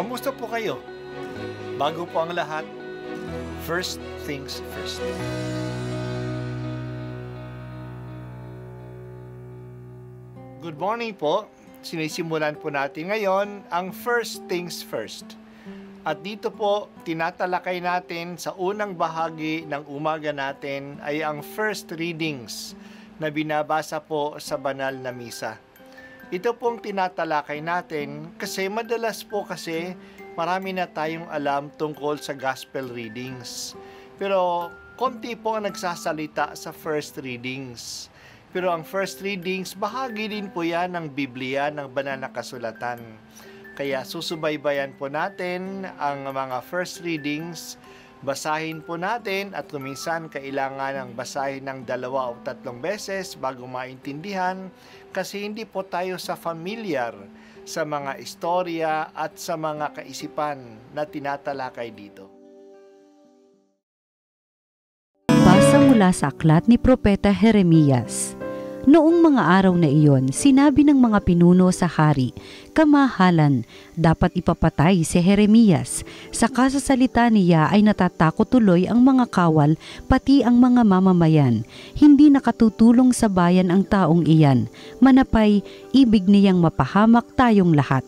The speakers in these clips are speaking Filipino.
Kamusta po kayo? Bago po ang lahat, first things first. Good morning po. Sinisimulan po natin ngayon ang first things first. At dito po, tinatalakay natin sa unang bahagi ng umaga natin ay ang first readings na binabasa po sa banal na misa. Ito pong tinatalakay natin kasi madalas po kasi marami na tayong alam tungkol sa gospel readings. Pero konti po ang nagsasalita sa first readings. Pero ang first readings, bahagi din po yan ng Biblia, ng banal na kasulatan. Kaya susubaybayan po natin ang mga first readings. Basahin po natin at kuminsan kailangan ng basahin ng 2 o 3 beses bago maintindihan kasi hindi po tayo familiar sa mga istorya at sa mga kaisipan na tinatalakay dito. Basa mula sa aklat ni Propeta Jeremias. Noong mga araw na iyon, sinabi ng mga pinuno sa hari, kamahalan, dapat ipapatay si Jeremias. Sa kasasalita niya ay natatakot tuloy ang mga kawal, pati ang mga mamamayan. Hindi nakatutulong sa bayan ang taong iyan. Manapay, ibig niyang mapahamak tayong lahat.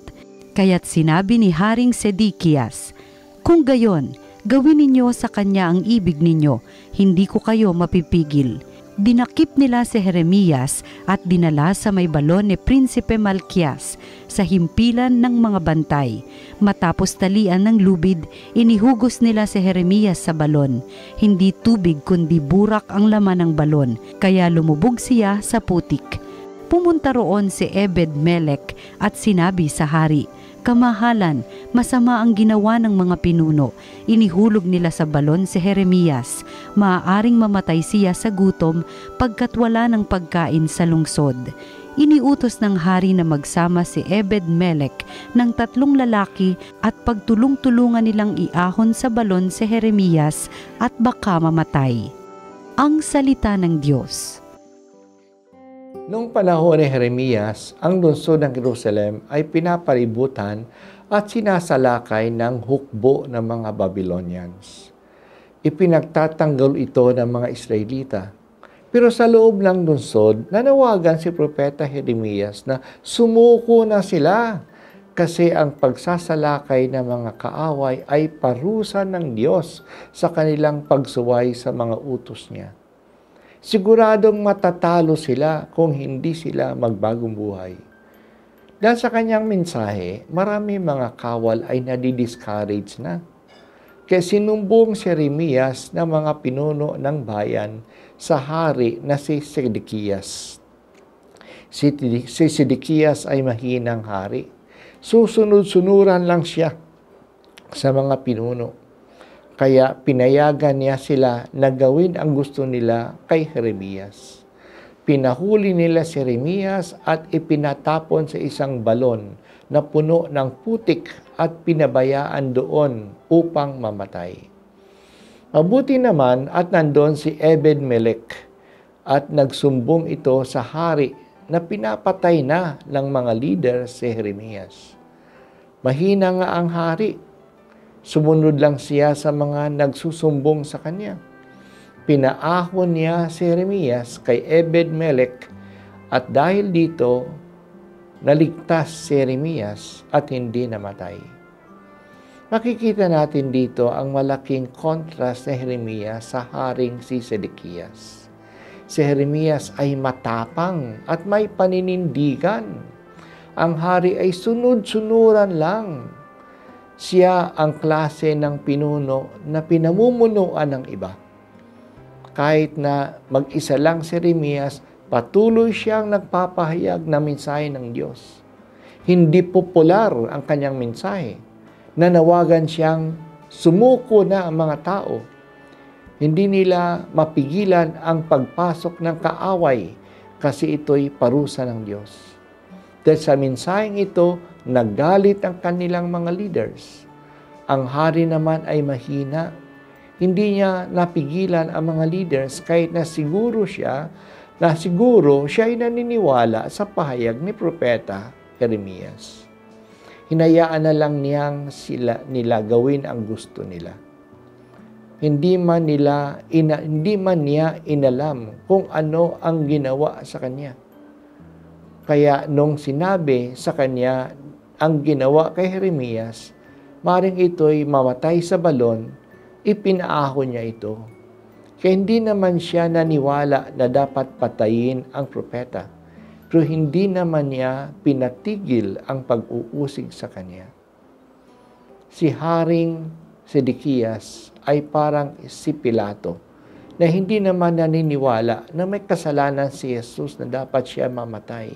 Kaya't sinabi ni Haring Sedekias, kung gayon, gawin ninyo sa kanya ang ibig ninyo, hindi ko kayo mapipigil. Dinakip nila si Jeremias at dinala sa may balon ni Prinsipe Malkias sa himpilan ng mga bantay. Matapos talian ng lubid, inihugos nila si Jeremias sa balon. Hindi tubig kundi burak ang laman ng balon, kaya lumubog siya sa putik. Pumunta roon si Ebed-Melech at sinabi sa hari, kamahalan, masama ang ginawa ng mga pinuno. Inihulog nila sa balon si Jeremias. Maaaring mamatay siya sa gutom pagkat wala ng pagkain sa lungsod. Iniutos ng hari na magsama si Ebed-Melech ng 3 lalaki at pagtulong-tulungan nilang iahon sa balon si Jeremias at baka mamatay. Ang salita ng Diyos. Noong panahon ni Jeremias, ang lungsod ng Jerusalem ay pinapalibutan at sinasalakay ng hukbo ng mga Babylonians. Ipinagtatanggol ito ng mga Israelita. Pero sa loob ng lungsod, nanawagan si Propeta Jeremias na sumuko na sila kasi ang pagsasalakay ng mga kaaway ay parusa ng Diyos sa kanilang pagsuway sa mga utos niya. Siguradong matatalo sila kung hindi sila magbagong buhay. Dahil sa kanyang mensahe, marami mga kawal ay nadi-discourage na. Kaya sinumbong si Jeremias ng mga pinuno ng bayan sa hari na si Sedekias. Si Sedekias ay mahinang hari. Susunod-sunuran lang siya sa mga pinuno. Kaya pinayagan niya sila na gawin ang gusto nila kay Jeremias. Pinahuli nila si Jeremias at ipinatapon sa isang balon na puno ng putik at pinabayaan doon upang mamatay. Mabuti naman at nandoon si Ebed-Melech at nagsumbong ito sa hari na pinapatay na ng mga leader si Jeremias. Mahina nga ang hari. Sumunod lang siya sa mga nagsusumbong sa kanya. Pinaahon niya si Jeremias kay Ebed-Melech at dahil dito, naligtas si Jeremias at hindi namatay. Makikita natin dito ang malaking contrast ni Jeremias sa haring si Sedekias. Si Jeremias ay matapang at may paninindigan. Ang hari ay sunod-sunuran lang. Siya ang klase ng pinuno na pinamumunuan ng iba. Kahit na mag-isa lang si Jeremias, patuloy siyang nagpapahayag na mensahe ng Diyos. Hindi popular ang kanyang mensahe. Nanawagan siyang sumuko na ang mga tao. Hindi nila mapigilan ang pagpasok ng kaaway kasi ito'y parusa ng Diyos. Dahil sa mensaheng ito, nagalit ang kanilang mga leaders. Ang hari naman ay mahina. Hindi niya napigilan ang mga leaders kahit na siguro siya ay naniniwala sa pahayag ni Propeta Jeremias. Hinayaan na lang nila gawin ang gusto nila. Hindi man niya inalam kung ano ang ginawa sa kanya. Kaya nung sinabi sa kanya ang ginawa kay Jeremias, maring ito'y mamatay sa balon, ipinaahon niya ito. Kaya hindi naman siya naniwala na dapat patayin ang propeta. Pero hindi naman niya pinatigil ang pag-uusig sa kanya. Si Haring Sedekias ay parang si Pilato na hindi naman naniniwala na may kasalanan si Jesus na dapat siya mamatay.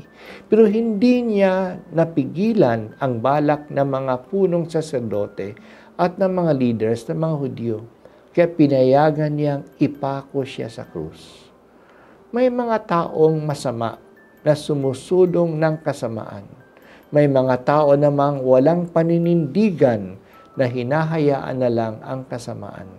Pero hindi niya napigilan ang balak ng mga punong saserdote at ng mga leaders ng mga Hudyo. Kaya pinayagan niyang ipako siya sa krus. May mga taong masama na sumusulong ng kasamaan. May mga tao namang walang paninindigan na hinahayaan na lang ang kasamaan.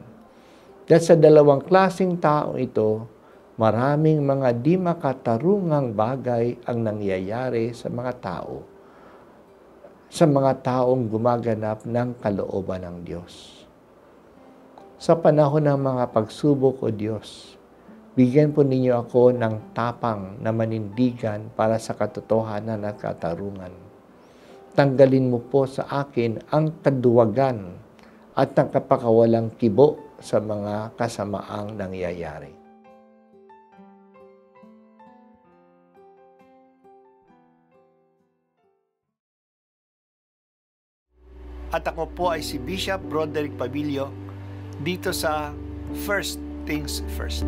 Dahil sa dalawang klaseng tao ito, maraming mga di makatarungang bagay ang nangyayari sa mga tao, sa mga taong gumaganap ng kalooban ng Diyos. Sa panahon ng mga pagsubok, O Diyos, bigyan po ninyo ako ng tapang na manindigan para sa katotohanan at katarungan. Tanggalin mo po sa akin ang kaduwagan at ang kapakawalang kibo sa mga kasamaang nangyayari. At ako po ay si Bishop Broderick Pabilio dito sa First Things First.